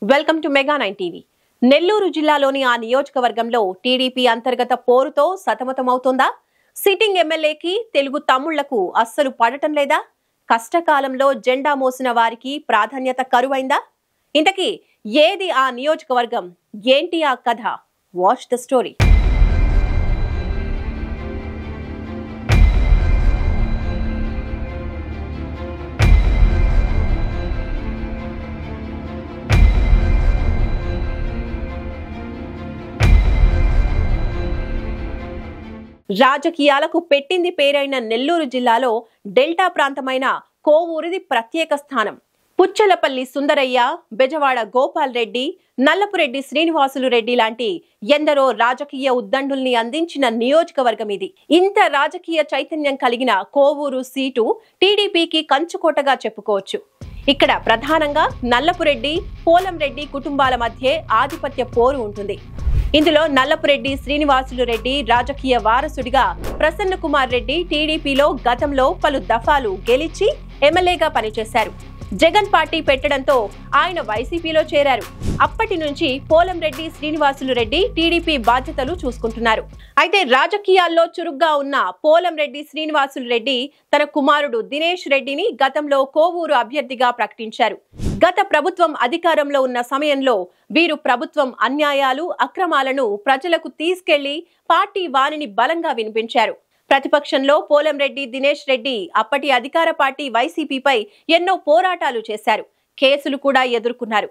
Welcome to mega 9 TV. Nellore జిల్లాలోని ఆ నియోజకవర్గంలో టీడీపీ అంతర్గత పోరుతో సతమతమవుతోందా? సిట్టింగ్ ఎమ్మెల్యేకి తెలుగు తమ్ముళ్లకు అస్సలు పడటం లేదా? కష్టకాలంలో జెండా మోసిన వారికి ప్రాధాన్యత కరువైందా? ఇంతకీ ఏది ఆ నియోజకవర్గం? ఏంటి ఆ కథ? Watch the story. రాజకీయాలకు పెట్టింది పేరైన నెల్లూరు జిల్లాలో డెల్టా ప్రాంతమైన కోవూరిది ప్రత్యేక స్థానం. పుచ్చలపల్లి సుందరయ్య, బెజవాడ గోపాల్ రెడ్డి, నల్లపురెడ్డి శ్రీనివాసులు రెడ్డి లాంటి ఎందరో రాజకీయ ఉద్దండుల్ని అందించిన నియోజకవర్గం ఇది. ఇంత రాజకీయ చైతన్యం కలిగిన కోవూరు సీటు టీడీపీకి కంచుకోటగా చెప్పుకోవచ్చు. ఇక్కడ ప్రధానంగా నల్లపురెడ్డి, పోలంరెడ్డి కుటుంబాల మధ్య ఆధిపత్య పోరు ఉంటుంది. ఇందులో నల్లపురెడ్డి శ్రీనివాసులు రెడ్డి రాజకీయ వారసుడిగా, ప్రసన్న కుమార్ రెడ్డి టీడీపీలో గతంలో పలు దఫాలు గెలిచి ఎమ్మెల్యేగా పనిచేశారు. జగన్ పార్టీ పెట్టడంతో ఆయన వైసీపీలో చేరారు. అప్పటి నుంచి పోలంరెడ్డి శ్రీనివాసులు రెడ్డి టీడీపీ బాధ్యతలు చూసుకుంటున్నారు. అయితే రాజకీయాల్లో చురుగ్గా ఉన్న పోలంరెడ్డి శ్రీనివాసులు రెడ్డి తన కుమారుడు దినేష్ రెడ్డిని గతంలో కోవూరు అభ్యర్థిగా ప్రకటించారు. గత ప్రభుత్వం అధికారంలో ఉన్న సమయంలో వీరు ప్రభుత్వం అన్యాయాలు, అక్రమాలను ప్రజలకు తీసుకెళ్లి పార్టీ వాణిని బలంగా వినిపించారు. ప్రతిపక్షంలో పోలంరెడ్డి దినేష్ రెడ్డి అప్పటి అధికార పార్టీ వైసీపీపై ఎన్నో పోరాటాలు చేశారు. కేసులు కూడా ఎదుర్కొన్నారు.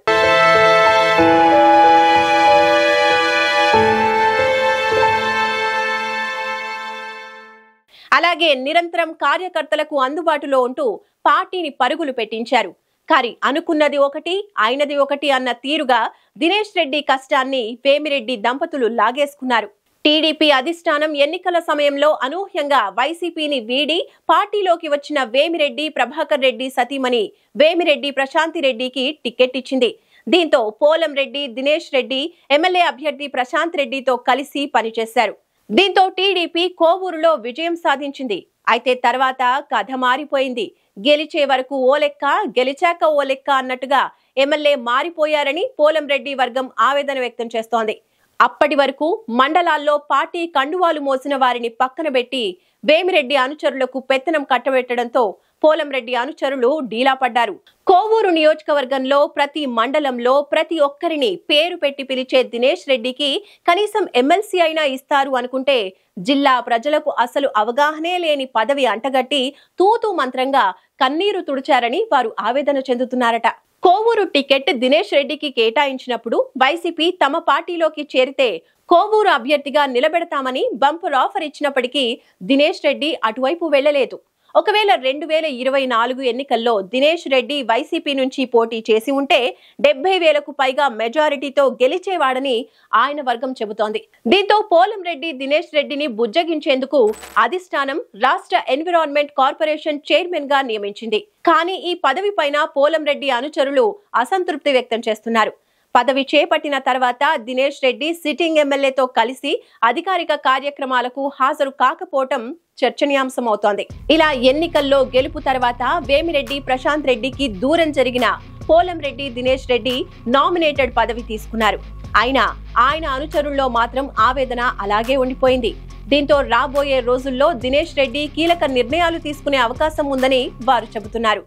అలాగే నిరంతరం కార్యకర్తలకు అందుబాటులో ఉంటూ పార్టీని పరుగులు పెట్టించారు. కానీ అనుకున్నది ఒకటి, అయినది ఒకటి అన్న తీరుగా దినేష్ రెడ్డి కష్టాన్ని వేమిరెడ్డి దంపతులు లాగేసుకున్నారు. టీడీపీ అధిష్టానం ఎన్నికల సమయంలో అనూహ్యంగా వైసీపీని వీడి పార్టీలోకి వచ్చిన వేమిరెడ్డి ప్రభాకర్ రెడ్డి సతీమణి వేమిరెడ్డి ప్రశాంతి రెడ్డికి టికెట్ ఇచ్చింది. దీంతో పోలంరెడ్డి దినేష్ రెడ్డి ఎమ్మెల్యే అభ్యర్థి ప్రశాంత్ రెడ్డితో కలిసి పనిచేశారు. దీంతో టీడీపీ కోవూరులో విజయం సాధించింది. అయితే తర్వాత కథ మారిపోయింది. గెలిచే వరకు ఓ లెక్క, గెలిచాక ఓ లెక్క అన్నట్టుగా ఎమ్మెల్యే మారిపోయారని పోలంరెడ్డి వర్గం ఆవేదన వ్యక్తం చేస్తోంది. అప్పటి వరకు మండలాల్లో పార్టీ కండువాలు మోసిన వారిని పక్కన పెట్టి వేమిరెడ్డి అనుచరులకు పెత్తనం కట్టబెట్టడంతో పోలంరెడ్డి అనుచరులు డీలా పడ్డారు. కోవూరు నియోజకవర్గంలో ప్రతి మండలంలో ప్రతి ఒక్కరిని పేరు పెట్టి పిలిచే దినేష్ రెడ్డికి కనీసం ఎమ్మెల్సీ అయినా ఇస్తారు అనుకుంటే జిల్లా ప్రజలకు అసలు అవగాహనే లేని పదవి అంటగట్టి తూతూ మంత్రంగా కన్నీరు తుడిచారని వారు ఆవేదన చెందుతున్నారట. కోవూరు టికెట్ దినేష్ రెడ్డికి కేటాయించినప్పుడు వైసీపీ తమ పార్టీలోకి చేరితే కోవూరు అభ్యర్థిగా నిలబెడతామని బంపర్ ఆఫర్ ఇచ్చినప్పటికీ దినేష్ రెడ్డి అటువైపు వెళ్లలేదు. ఒకవేళ 2024 ఎన్నికల్లో దినేష్ రెడ్డి వైసీపీ నుంచి పోటీ చేసి ఉంటే 70,000కు పైగా మెజారిటీతో గెలిచేవాడని ఆయన వర్గం చెబుతోంది. దీంతో పోలంరెడ్డి దినేష్ రెడ్డిని బుజ్జగించేందుకు అధిష్టానం రాష్ట్ర ఎన్విరాన్మెంట్ కార్పొరేషన్ చైర్మన్ గా నియమించింది. కానీ ఈ పదవి పైన పోలంరెడ్డి అనుచరులు అసంతృప్తి వ్యక్తం చేస్తున్నారు. పదవి చేపట్టిన తర్వాత దినేష్ రెడ్డి సిట్టింగ్ ఎమ్మెల్యేతో కలిసి అధికారిక కార్యక్రమాలకు హాజరు కాకపోవటం చర్చనీయాంశమవుతోంది. ఇలా ఎన్నికల్లో గెలుపు తర్వాత వేమిరెడ్డి ప్రశాంత్ రెడ్డికి దూరం జరిగిన పోలంరెడ్డి దినేష్ రెడ్డి నామినేటెడ్ పదవి తీసుకున్నారు. అయినా ఆయన అనుచరుల్లో మాత్రం ఆవేదన అలాగే ఉండిపోయింది. దీంతో రాబోయే రోజుల్లో దినేష్ రెడ్డి కీలక నిర్ణయాలు తీసుకునే అవకాశం ఉందని వారు చెబుతున్నారు.